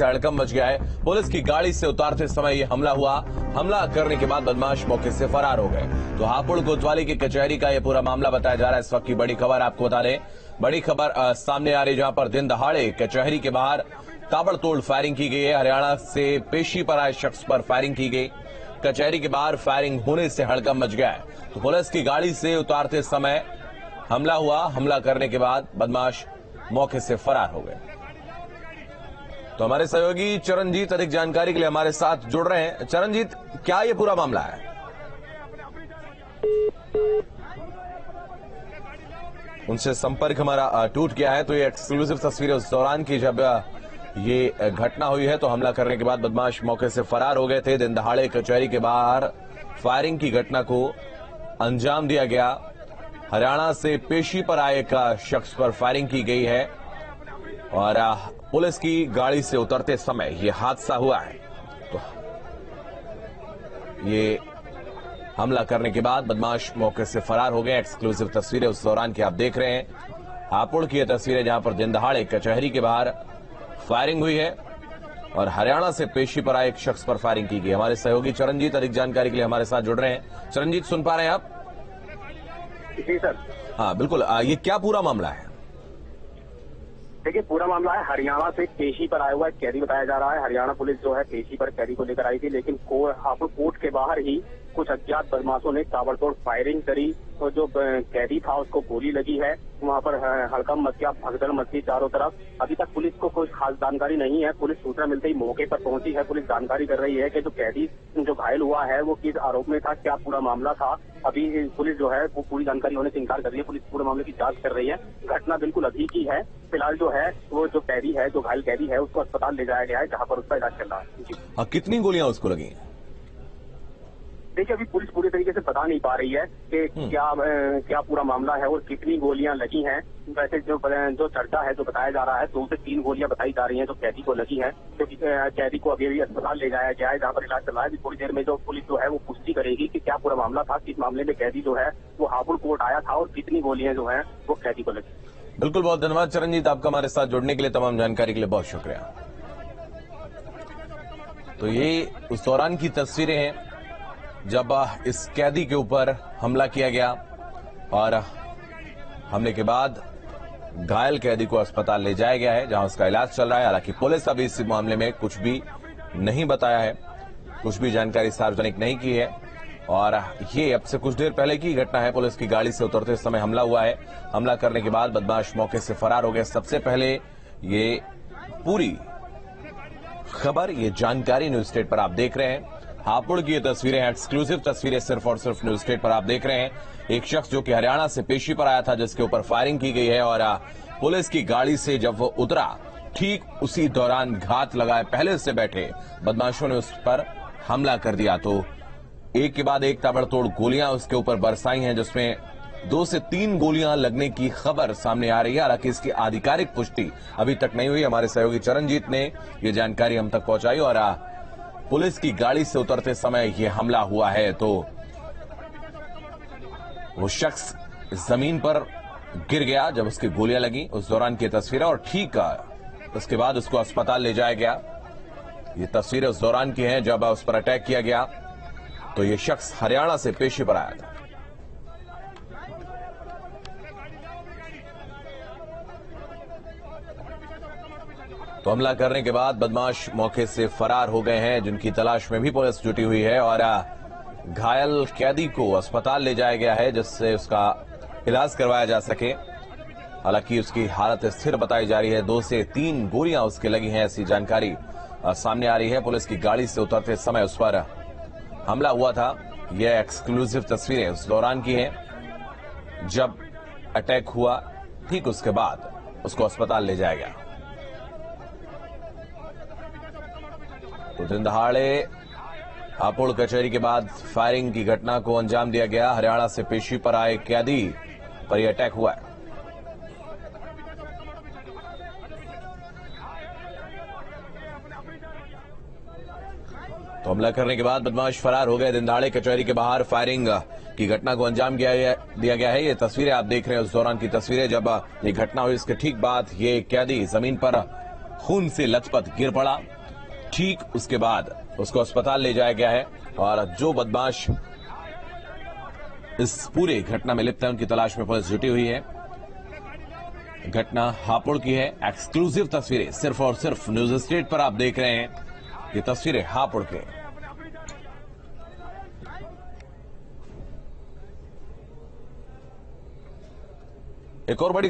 हड़कंप मच गया है। पुलिस की गाड़ी से उतारते समय ये हमला हुआ। हमला करने के बाद बदमाश मौके से फरार हो गए। तो हापुड़ कोतवाली की कचहरी का ये पूरा मामला बताया जा रहा है। इस वक्त की बड़ी खबर आपको बता दें, बड़ी खबर सामने आ रही, जहां पर दिन दहाड़े कचहरी के बाहर ताबड़तोड़ फायरिंग की गई है। हरियाणा से पेशी पर आए शख्स पर फायरिंग की गई। कचहरी के बाहर फायरिंग होने से हड़कंप मच गया है। तो पुलिस की गाड़ी से उतारते समय हमला हुआ। हमला करने के बाद बदमाश मौके से फरार हो गए। तो हमारे सहयोगी चरणजीत अधिक जानकारी के लिए हमारे साथ जुड़ रहे हैं। चरणजीत, क्या ये पूरा मामला है? उनसे संपर्क हमारा टूट गया है। तो ये एक्सक्लूसिव तस्वीरें उस दौरान की जब ये घटना हुई है। तो हमला करने के बाद बदमाश मौके से फरार हो गए थे। दिन दहाड़े कचहरी के बाहर फायरिंग की घटना को अंजाम दिया गया। हरियाणा से पेशी पर आए एक शख्स पर फायरिंग की गई है और पुलिस की गाड़ी से उतरते समय यह हादसा हुआ है। तो ये हमला करने के बाद बदमाश मौके से फरार हो गए। एक्सक्लूसिव तस्वीरें उस दौरान की आप देख रहे हैं। हापुड़ की यह तस्वीरें, जहां पर दिन दहाड़े कचहरी के बाहर फायरिंग हुई है और हरियाणा से पेशी पर आए एक शख्स पर फायरिंग की गई। हमारे सहयोगी चरणजीत अधिक जानकारी के लिए हमारे साथ जुड़ रहे हैं। चरणजीत, सुन पा रहे हैं आप? जी सर। हाँ बिल्कुल। ये क्या पूरा मामला है? देखिए, पूरा मामला है हरियाणा से पेशी पर आया हुआ एक कैदी बताया जा रहा है। हरियाणा पुलिस जो है पेशी पर कैदी को लेकर आई थी, लेकिन हापुड़ कोर्ट के बाहर ही कुछ अज्ञात बदमाशों ने ताबड़तोड़ फायरिंग करी और जो कैदी था उसको गोली लगी है। वहां पर हड़कंप मच गया, भगदड़ मची चारों तरफ। अभी तक पुलिस को कोई खास जानकारी नहीं है। पुलिस सूचना मिलते ही मौके पर पहुंची है। पुलिस जानकारी कर रही है कि जो कैदी जो घायल हुआ है वो किस आरोप में था, क्या पूरा मामला था। अभी पुलिस जो है वो पूरी जानकारी होने से इंकार कर रही है। पुलिस पूरे मामले की जांच कर रही है। घटना बिल्कुल अभी की है। फिलहाल जो है वो जो कैदी है, जो घायल कैदी है, उसको अस्पताल ले जाया गया है, जहां पर उसका इलाज चल रहा है। कितनी गोलियां उसको लगी? देखिए, अभी पुलिस पूरी तरीके से बता नहीं पा रही है कि क्या पूरा मामला है और कितनी गोलियां लगी हैं। वैसे जो चर्चा है, जो बताया जा रहा है, 2 से 3 गोलियां बताई जा रही हैं जो कैदी को लगी हैं। क्योंकि कैदी को अभी अस्पताल ले जाया गया है, जहां पर इलाज चल रहा है। थोड़ी देर में जो पुलिस जो है वो पुष्टि करेगी कि क्या पूरा मामला था, किस मामले में कैदी जो है वो हापुड़ कोर्ट आया था और कितनी गोलियां जो है वो कैदी को लगी। बिल्कुल, बहुत धन्यवाद चरणजीत, आपका हमारे साथ जुड़ने के लिए, तमाम जानकारी के लिए बहुत शुक्रिया। तो ये उस दौरान की तस्वीरें हैं जब इस कैदी के ऊपर हमला किया गया और हमले के बाद घायल कैदी को अस्पताल ले जाया गया है, जहां उसका इलाज चल रहा है। हालांकि पुलिस अभी इस मामले में कुछ भी नहीं बताया है, कुछ भी जानकारी सार्वजनिक नहीं की है। और ये अब से कुछ देर पहले की घटना है। पुलिस की गाड़ी से उतरते समय हमला हुआ है। हमला करने के बाद बदमाश मौके से फरार हो गए। सबसे पहले ये पूरी खबर, ये जानकारी न्यूज स्टेट पर आप देख रहे हैं। हापुड़ की ये तस्वीरें हैं, एक्सक्लूसिव तस्वीरें सिर्फ और सिर्फ न्यूज स्टेट पर आप देख रहे हैं। एक शख्स जो कि हरियाणा से पेशी पर आया था, जिसके ऊपर फायरिंग की गई है और पुलिस की गाड़ी से जब वो उतरा, ठीक उसी दौरान घात लगाए पहले से बैठे बदमाशों ने उस पर हमला कर दिया। तो एक के बाद एक ताबड़तोड़ गोलियां उसके ऊपर बरसाई हैं, जिसमें 2 से 3 गोलियां लगने की खबर सामने आ रही है। हालांकि इसकी आधिकारिक पुष्टि अभी तक नहीं हुई। हमारे सहयोगी चरणजीत ने ये जानकारी हम तक पहुंचाई और पुलिस की गाड़ी से उतरते समय ये हमला हुआ है। तो वो शख्स जमीन पर गिर गया जब उसकी गोलियां लगी, उस दौरान की तस्वीरें, और ठीक उसके बाद उसको अस्पताल ले जाया गया। ये तस्वीरें उस दौरान की हैं जब उस पर अटैक किया गया। तो ये शख्स हरियाणा से पेशी पर आया था। तो हमला करने के बाद बदमाश मौके से फरार हो गए हैं, जिनकी तलाश में भी पुलिस जुटी हुई है और घायल कैदी को अस्पताल ले जाया गया है, जिससे उसका इलाज करवाया जा सके। हालांकि उसकी हालत स्थिर बताई जा रही है। 2 से 3 गोलियां उसके लगी हैं, ऐसी जानकारी सामने आ रही है। पुलिस की गाड़ी से उतरते समय उस पर हमला हुआ था। यह एक्सक्लूसिव तस्वीरें उस दौरान की हैं जब अटैक हुआ, ठीक उसके बाद उसको अस्पताल ले जाया गया। तो दिन दहाड़े हापुड़ कचहरी के बाद फायरिंग की घटना को अंजाम दिया गया। हरियाणा से पेशी पर आए कैदी पर यह अटैक हुआ है। तो हमला करने के बाद बदमाश फरार हो गए। दिन दहाड़े कचहरी के बाहर फायरिंग की घटना को अंजाम दिया गया है। ये तस्वीरें आप देख रहे हैं उस दौरान की तस्वीरें जब ये घटना हुई। इसके ठीक बाद ये कैदी जमीन पर खून से लथपथ गिर पड़ा। ठीक उसके बाद उसको अस्पताल ले जाया गया है और जो बदमाश इस पूरे घटना में लिप्त है उनकी तलाश में पुलिस जुटी हुई है। घटना हापुड़ की है। एक्सक्लूसिव तस्वीरें सिर्फ और सिर्फ न्यूज स्टेट पर आप देख रहे हैं। ये तस्वीरें हापुड़ के। एक और बड़ी